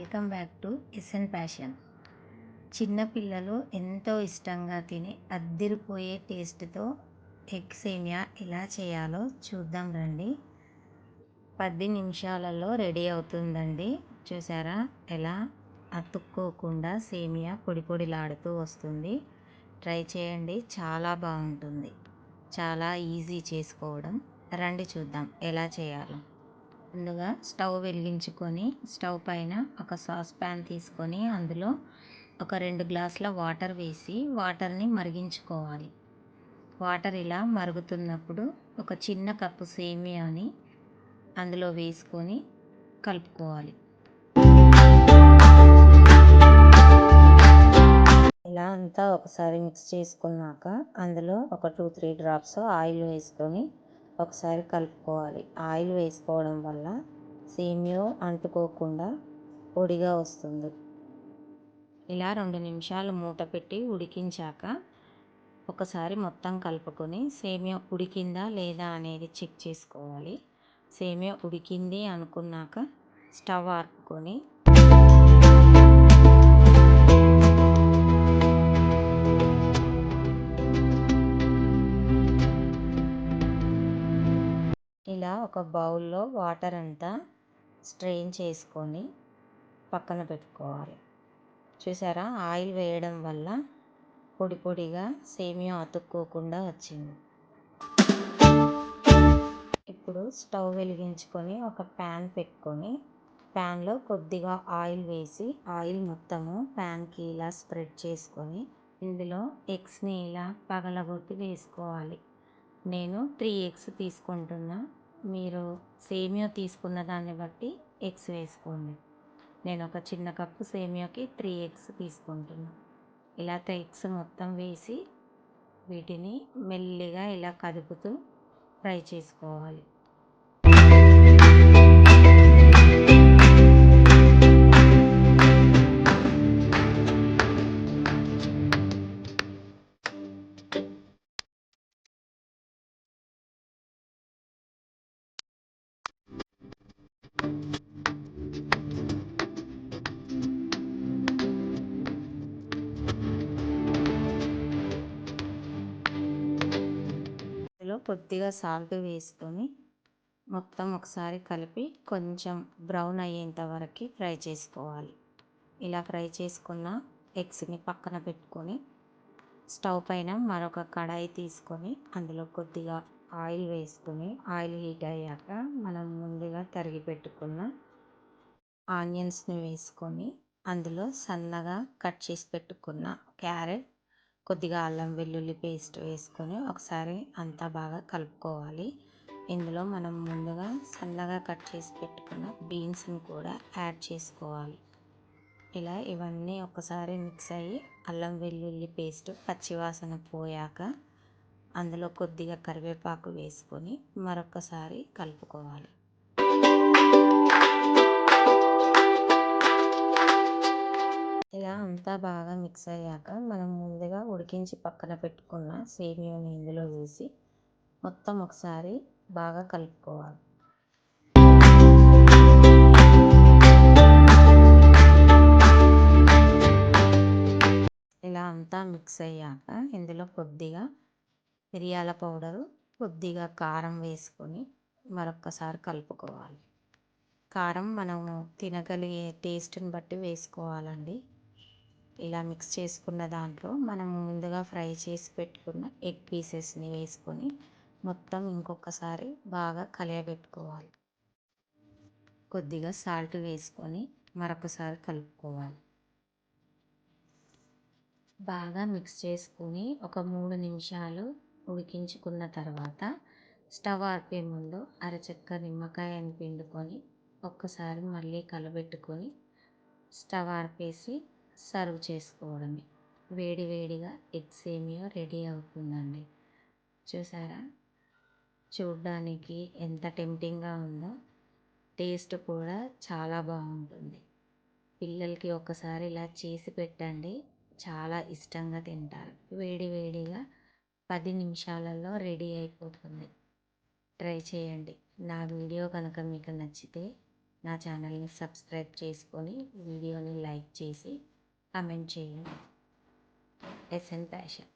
Welcome back to SN passion. చిన్నపిల్లలు ఎంతో ఇష్టంగా తినే అద్దిరిపోయే టేస్ట్తో ఎగ్ సేమియా ఎలా చేయాలో చూద్దాం రండి. 10 నిమిషాలలో రెడీ అవుతుందండి. చూసారా ఎలా అతుక్కోకుండా సేమియా పొడి పొడిలాడుతూ వస్తుంది. ట్రై చేయండి, చాలా బాగుంటుంది. చాలా ఈజీ చేసుకోవడం. రండి చూద్దాం ఎలా చేయాలో. ముందుగా స్టవ్ వెలిగించుకొని స్టవ్ పైన ఒక సాస్ ప్యాన్ తీసుకొని అందులో ఒక 2 గ్లాసుల వాటర్ వేసి వాటర్ని మరిగించుకోవాలి. వాటర్ ఇలా మరుగుతున్నప్పుడు ఒక చిన్న కప్పు సేమియాని అందులో వేసుకొని కలుపుకోవాలి. ఇలా అంతా ఒకసారి మిక్స్ చేసుకున్నాక అందులో ఒక 2-3 డ్రాప్స్ ఆయిల్ వేసుకొని ఒకసారి కలుపుకోవాలి. ఆయిల్ వేసుకోవడం వల్ల సేమియా అంటుకోకుండా పొడిగా వస్తుంది. ఇలా 2 నిమిషాలు మూత పెట్టి ఉడికించాక ఒకసారి మొత్తం కలుపుకొని సేమియా ఉడికిందా లేదా అనేది చెక్ చేసుకోవాలి. సేమియా ఉడికింది అనుకున్నాక స్టవ్ ఆపుకొని ఇలా ఒక బౌల్లో వాటర్ అంతా స్ట్రెయిన్ చేసుకొని పక్కన పెట్టుకోవాలి. చూసారా, ఆయిల్ వేయడం వల్ల పొడి పొడిగా సేమియా అతుక్కోకుండా వచ్చింది. ఇప్పుడు స్టవ్ వెలిగించుకొని ఒక ప్యాన్ పెట్టుకొని ప్యాన్లో కొద్దిగా ఆయిల్ వేసి ఆయిల్ మొత్తము ప్యాన్కి ఇలా స్ప్రెడ్ చేసుకొని ఇందులో ఎగ్స్ని ఇలా పగలగొట్టి వేసుకోవాలి. నేను 3 ఎగ్స్ తీసుకుంటున్నా. మీరు సేమియా తీసుకున్న దాన్ని బట్టి ఎగ్స్ వేసుకోండి. నేను ఒక చిన్న కప్పు సేమియాకి 3 ఎగ్స్ తీసుకుంటున్నా. ఇలా ఎగ్స్ మొత్తం వేసి వీటిని మెల్లిగా ఇలా కదుపుతూ ఫ్రై చేసుకోవాలి. ఇందులో కొద్దిగా సాల్ట్ వేసుకొని మొత్తం ఒకసారి కలిపి కొంచెం బ్రౌన్ అయ్యేంత వరకు ఫ్రై చేసుకోవాలి. ఇలా ఫ్రై చేసుకున్న ఎగ్స్ని పక్కన పెట్టుకొని స్టవ్ పైన మరొక కడాయి తీసుకొని అందులో కొద్దిగా ఆయిల్ వేసుకొని ఆయిల్ హీట్ అయ్యాక మనం ముందుగా తరిగి పెట్టుకున్న ఆనియన్స్ని వేసుకొని అందులో సన్నగా కట్ చేసి పెట్టుకున్న క్యారెట్, కొద్దిగా అల్లం వెల్లుల్లి పేస్ట్ వేసుకొని ఒకసారి అంతా బాగా కలుపుకోవాలి. ఇందులో మనం ముందుగా సన్నగా కట్ చేసి పెట్టుకున్న బీన్స్ని కూడా యాడ్ చేసుకోవాలి. ఇలా ఇవన్నీ ఒకసారి మిక్స్ అయ్యి అల్లం వెల్లుల్లి పేస్ట్ పచ్చివాసన పోయాక అందులో కొద్దిగా కరివేపాకు వేసుకొని మరొకసారి కలుపుకోవాలి. ఇలా అంతా బాగా మిక్స్ అయ్యాక మనం ముందుగా ఉడికించి పక్కన పెట్టుకున్న సేమియాని ఇందులో వేసి మొత్తం ఒకసారి బాగా కలుపుకోవాలి. ఇలా అంతా మిక్స్ అయ్యాక ఇందులో కొద్దిగా మిరియాల పౌడరు, కొద్దిగా కారం వేసుకొని మరొకసారి కలుపుకోవాలి. కారం మనము తినగలిగే టేస్ట్ని బట్టి వేసుకోవాలండి. ఇలా మిక్స్ చేసుకున్న దాంట్లో మనం ముందుగా ఫ్రై చేసి పెట్టుకున్న ఎగ్ పీసెస్ని వేసుకొని మొత్తం ఇంకొకసారి బాగా కలియబెట్టుకోవాలి. కొద్దిగా సాల్ట్ వేసుకొని మరొకసారి కలుపుకోవాలి. బాగా మిక్స్ చేసుకుని ఒక 3 నిమిషాలు ఉడికించుకున్న తర్వాత స్టవ్ ఆర్పే ముందు అరచెక్క నిమ్మకాయని పిండుకొని ఒక్కసారి మళ్ళీ కలబెట్టుకొని స్టవ్ ఆర్పేసి సర్వ్ చేసుకోవడమే. వేడి వేడిగా ఎగ్ సేమియా రెడీ అవుతుందండి. చూసారా, చూడ్డానికి ఎంత టెంప్టింగ్గా ఉందో, టేస్ట్ కూడా చాలా బాగుంటుంది. పిల్లలకి ఒకసారి ఇలా చేసి పెట్టండి, చాలా ఇష్టంగా తింటారు. వేడి వేడిగా 10 నిమిషాలలో రెడీ అయిపోతుంది. ట్రై చేయండి. నా వీడియో కనుక మీకు నచ్చితే నా ఛానల్ని సబ్స్క్రైబ్ చేసుకొని వీడియోని లైక్ చేసి కామెంట్ చేయండి. SN passion.